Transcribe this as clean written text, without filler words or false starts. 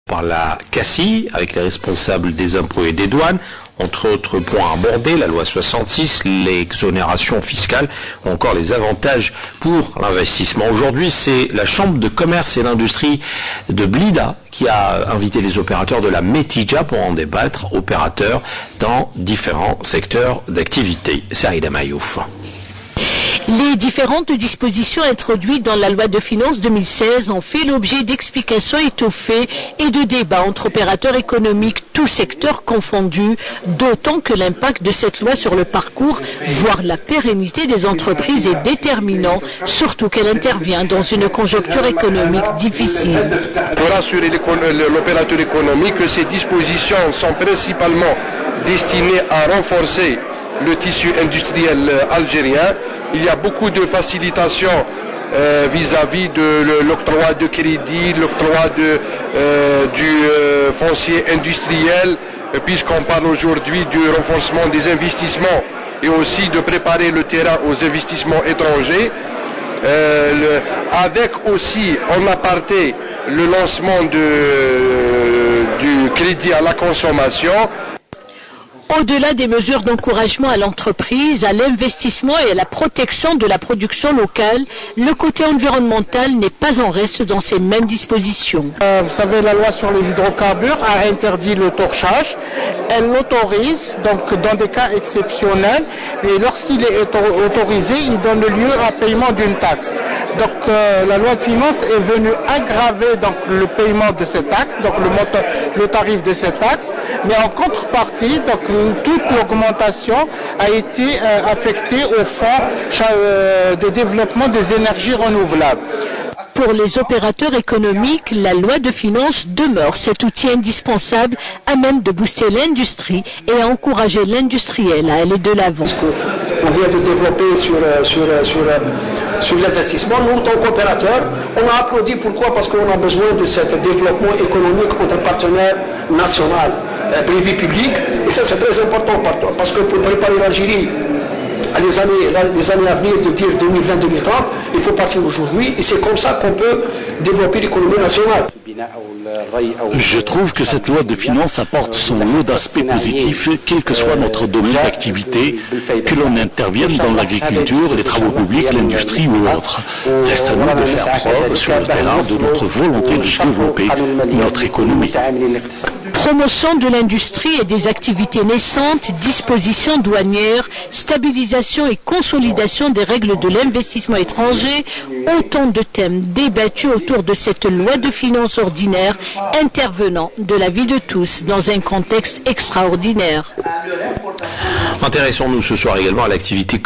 par la CACI, avec les responsables des impôts et des douanes. Entre autres points abordés, la loi 66, l'exonération fiscale ou encore les avantages pour l'investissement. Aujourd'hui, c'est la Chambre de commerce et d'industrie de Blida qui a invité les opérateurs de la Metija pour en débattre, opérateurs dans différents secteurs d'activité. C'est Aïda Mayouf. Les différentes dispositions introduites dans la loi de finances 2016 ont fait l'objet d'explications étoffées et de débats entre opérateurs économiques, tous secteurs confondus, d'autant que l'impact de cette loi sur le parcours, voire la pérennité des entreprises est déterminant, surtout qu'elle intervient dans une conjoncture économique difficile. Pour rassurer l'opérateur économique que ces dispositions sont principalement destinées à renforcer le tissu industriel algérien. Il y a beaucoup de facilitations vis-à-vis de l'octroi de crédit, l'octroi du foncier industriel, puisqu'on parle aujourd'hui du renforcement des investissements et aussi de préparer le terrain aux investissements étrangers. Avec aussi en aparté le lancement du crédit à la consommation. Au-delà des mesures d'encouragement à l'entreprise, à l'investissement et à la protection de la production locale, le côté environnemental n'est pas en reste dans ces mêmes dispositions. Vous savez, la loi sur les hydrocarbures a interdit le torchage. Elle l'autorise, donc dans des cas exceptionnels, et lorsqu'il est autorisé, il donne lieu à paiement d'une taxe. Donc la loi de finances est venue aggraver donc, le paiement de cette taxe, donc le tarif de cette taxe, mais en contrepartie, donc, toute l'augmentation a été affectée au fonds de développement des énergies renouvelables. Pour les opérateurs économiques, la loi de finances demeure cet outil indispensable à même de booster l'industrie et à encourager l'industriel à aller de l'avant. On vient de développer sur l'investissement. Nous, en tant qu'opérateurs, on a applaudi. Pourquoi? Parce qu'on a besoin de ce développement économique entre partenaires nationaux, privés, publics. Et ça, c'est très important parce que pour préparer l'Algérie les années à venir, de dire 2020-2030, il faut partir aujourd'hui. Et c'est comme ça qu'on peut développer l'économie nationale. Je trouve que cette loi de finances apporte son lot d'aspects positifs, quel que soit notre domaine d'activité, que l'on intervienne dans l'agriculture, les travaux publics, l'industrie ou autre. Reste à nous de faire preuve sur le terrain de notre volonté de développer notre économie. Promotion de l'industrie et des activités naissantes, dispositions douanières, stabilisation et consolidation des règles de l'investissement étranger, autant de thèmes débattus autour de cette loi de finances ordinaire intervenant de la vie de tous dans un contexte extraordinaire. Intéressons-nous ce soir également à l'activité